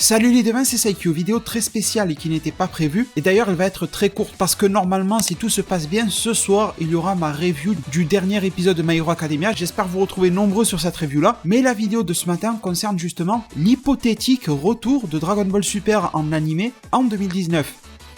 Salut les devins, c'est Saikyo, vidéo très spéciale et qui n'était pas prévue, et d'ailleurs elle va être très courte parce que normalement si tout se passe bien, ce soir il y aura ma review du dernier épisode de My Hero Academia, j'espère vous retrouver nombreux sur cette review là, mais la vidéo de ce matin concerne justement l'hypothétique retour de Dragon Ball Super en animé en 2019.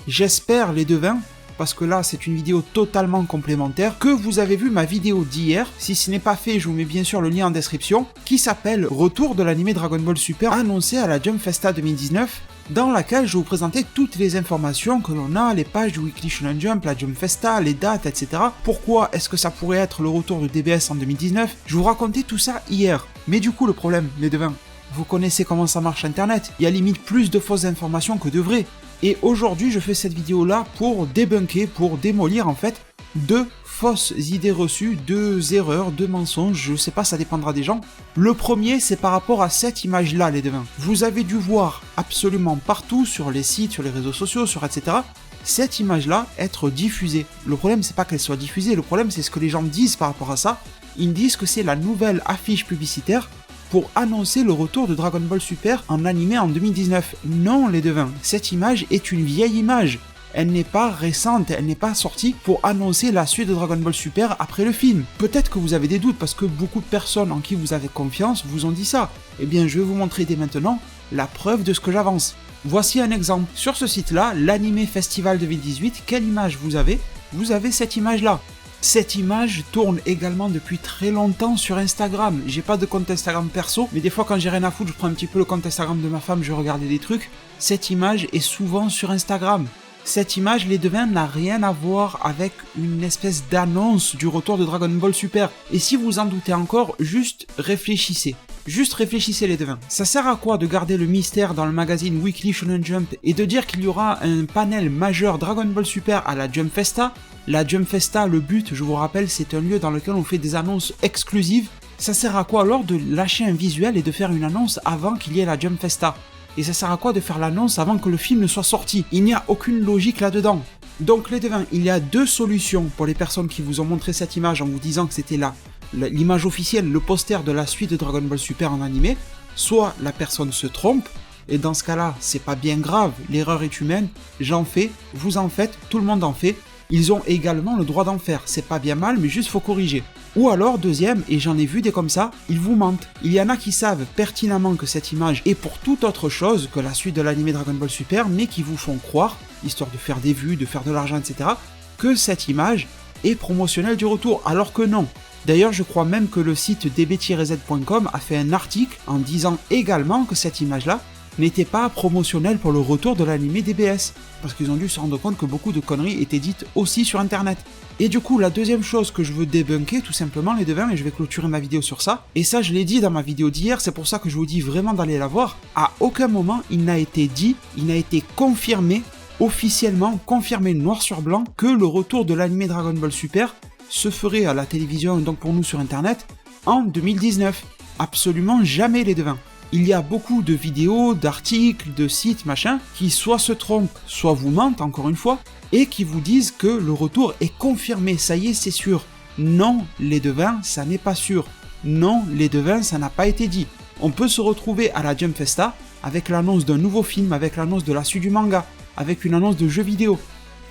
J'espère les devins, parce que là c'est une vidéo totalement complémentaire, que vous avez vu ma vidéo d'hier. Si ce n'est pas fait, je vous mets bien sûr le lien en description, qui s'appelle Retour de l'animé Dragon Ball Super annoncé à la Jump Festa 2019, dans laquelle je vous présentais toutes les informations que l'on a, les pages du Weekly Shonen Jump, la Jump Festa, les dates, etc. Pourquoi est-ce que ça pourrait être le retour de DBS en 2019? Je vous racontais tout ça hier. Mais du coup le problème, les devins, vous connaissez comment ça marche internet, il y a limite plus de fausses informations que de vraies. Et aujourd'hui, je fais cette vidéo-là pour débunker, pour démolir en fait, deux fausses idées reçues, deux erreurs, deux mensonges, je sais pas, ça dépendra des gens. Le premier, c'est par rapport à cette image-là, les devins. Vous avez dû voir absolument partout, sur les sites, sur les réseaux sociaux, sur etc., cette image-là être diffusée. Le problème, c'est pas qu'elle soit diffusée, le problème, c'est ce que les gens disent par rapport à ça. Ils disent que c'est la nouvelle affiche publicitaire pour annoncer le retour de Dragon Ball Super en animé en 2019. Non les devins, cette image est une vieille image. Elle n'est pas récente, elle n'est pas sortie pour annoncer la suite de Dragon Ball Super après le film. Peut-être que vous avez des doutes parce que beaucoup de personnes en qui vous avez confiance vous ont dit ça. Eh bien je vais vous montrer dès maintenant la preuve de ce que j'avance. Voici un exemple. Sur ce site-là, l'Anime Festival 2018, quelle image vous avez? Vous avez cette image-là. Cette image tourne également depuis très longtemps sur Instagram. J'ai pas de compte Instagram perso, mais des fois quand j'ai rien à foutre, je prends un petit peu le compte Instagram de ma femme, je regarde des trucs. Cette image est souvent sur Instagram. Cette image, les devins, n'a rien à voir avec une espèce d'annonce du retour de Dragon Ball Super. Et si vous en doutez encore, juste réfléchissez. Juste réfléchissez les devins. Ça sert à quoi de garder le mystère dans le magazine Weekly Shonen Jump et de dire qu'il y aura un panel majeur Dragon Ball Super à la Jump Festa? La Jump Festa, le but, je vous rappelle, c'est un lieu dans lequel on fait des annonces exclusives. Ça sert à quoi alors de lâcher un visuel et de faire une annonce avant qu'il y ait la Jump Festa? Et ça sert à quoi de faire l'annonce avant que le film ne soit sorti? Il n'y a aucune logique là-dedans. Donc les devins, il y a deux solutions pour les personnes qui vous ont montré cette image en vous disant que c'était l'image officielle, le poster de la suite de Dragon Ball Super en animé. Soit la personne se trompe, et dans ce cas-là, c'est pas bien grave, l'erreur est humaine, j'en fais, vous en faites, tout le monde en fait. Ils ont également le droit d'en faire, c'est pas bien mal, mais juste faut corriger. Ou alors, deuxième, et j'en ai vu des comme ça, ils vous mentent. Il y en a qui savent pertinemment que cette image est pour toute autre chose que la suite de l'anime Dragon Ball Super, mais qui vous font croire, histoire de faire des vues, de faire de l'argent, etc., que cette image est promotionnelle du retour, alors que non. D'ailleurs, je crois même que le site db-z.com a fait un article en disant également que cette image-là n'était pas promotionnelle pour le retour de l'anime DBS, parce qu'ils ont dû se rendre compte que beaucoup de conneries étaient dites aussi sur internet. Et du coup, la deuxième chose que je veux débunker, tout simplement les devins, et je vais clôturer ma vidéo sur ça, et ça je l'ai dit dans ma vidéo d'hier, c'est pour ça que je vous dis vraiment d'aller la voir, à aucun moment il n'a été dit, il n'a été confirmé, officiellement confirmé noir sur blanc, que le retour de l'anime Dragon Ball Super se ferait à la télévision, donc pour nous sur internet, en 2019. Absolument jamais les devins. Il y a beaucoup de vidéos, d'articles, de sites, machin, qui soit se trompent, soit vous mentent, encore une fois, et qui vous disent que le retour est confirmé, ça y est, c'est sûr. Non, les devins, ça n'est pas sûr. Non, les devins, ça n'a pas été dit. On peut se retrouver à la Jump Festa avec l'annonce d'un nouveau film, avec l'annonce de la suite du manga, avec une annonce de jeux vidéo.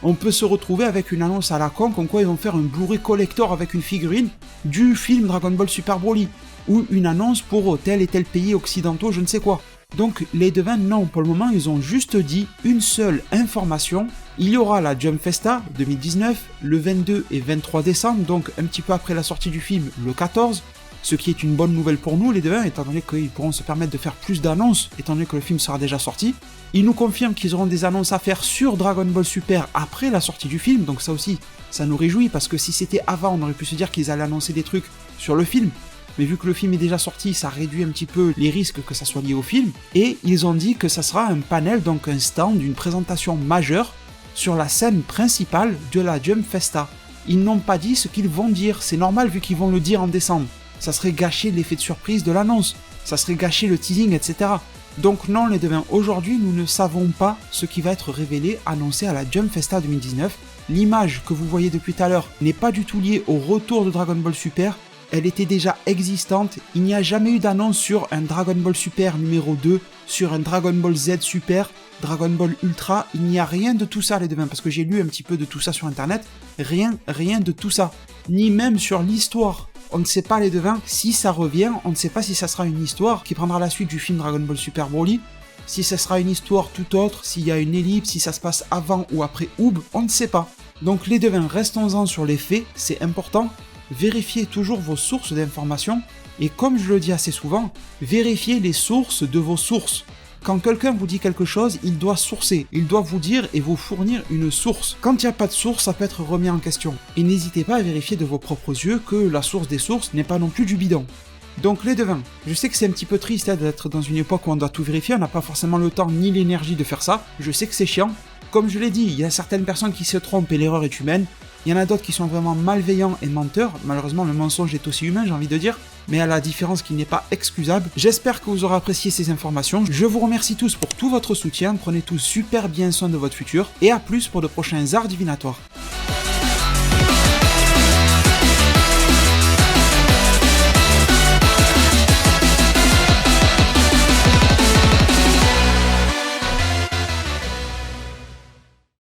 On peut se retrouver avec une annonce à la con, comme quoi ils vont faire un Blu-ray collector avec une figurine du film Dragon Ball Super Broly, ou une annonce pour tel et tel pays occidentaux, je ne sais quoi. Donc les devins, non, pour le moment, ils ont juste dit une seule information. Il y aura la Jump Festa 2019, le 22 et 23 décembre, donc un petit peu après la sortie du film, le 14, ce qui est une bonne nouvelle pour nous, les devins, étant donné qu'ils pourront se permettre de faire plus d'annonces, étant donné que le film sera déjà sorti. Ils nous confirment qu'ils auront des annonces à faire sur Dragon Ball Super après la sortie du film, donc ça aussi, ça nous réjouit, parce que si c'était avant, on aurait pu se dire qu'ils allaient annoncer des trucs sur le film. Mais vu que le film est déjà sorti, ça réduit un petit peu les risques que ça soit lié au film. Et ils ont dit que ça sera un panel, donc un stand, une présentation majeure sur la scène principale de la Jump Festa. Ils n'ont pas dit ce qu'ils vont dire, c'est normal vu qu'ils vont le dire en décembre. Ça serait gâcher l'effet de surprise de l'annonce, ça serait gâcher le teasing, etc. Donc non les devins, aujourd'hui nous ne savons pas ce qui va être révélé, annoncé à la Jump Festa 2019. L'image que vous voyez depuis tout à l'heure n'est pas du tout liée au retour de Dragon Ball Super, elle était déjà existante, il n'y a jamais eu d'annonce sur un Dragon Ball Super numéro 2, sur un Dragon Ball Z Super, Dragon Ball Ultra, il n'y a rien de tout ça les devins, parce que j'ai lu un petit peu de tout ça sur internet, rien de tout ça, ni même sur l'histoire. On ne sait pas les devins, si ça revient, on ne sait pas si ça sera une histoire qui prendra la suite du film Dragon Ball Super Broly, si ça sera une histoire tout autre, s'il y a une ellipse, si ça se passe avant ou après Oob, on ne sait pas. Donc les devins, restons-en sur les faits, c'est important, vérifiez toujours vos sources d'informations, et comme je le dis assez souvent, vérifiez les sources de vos sources. Quand quelqu'un vous dit quelque chose, il doit sourcer, il doit vous dire et vous fournir une source. Quand il n'y a pas de source, ça peut être remis en question. Et n'hésitez pas à vérifier de vos propres yeux que la source des sources n'est pas non plus du bidon. Donc les devins, je sais que c'est un petit peu triste d'être dans une époque où on doit tout vérifier, on n'a pas forcément le temps ni l'énergie de faire ça, je sais que c'est chiant. Comme je l'ai dit, il y a certaines personnes qui se trompent et l'erreur est humaine, il y en a d'autres qui sont vraiment malveillants et menteurs, malheureusement le mensonge est aussi humain j'ai envie de dire, mais à la différence qu'il n'est pas excusable. J'espère que vous aurez apprécié ces informations, je vous remercie tous pour tout votre soutien, prenez tous super bien soin de votre futur, et à plus pour de prochains arts divinatoires.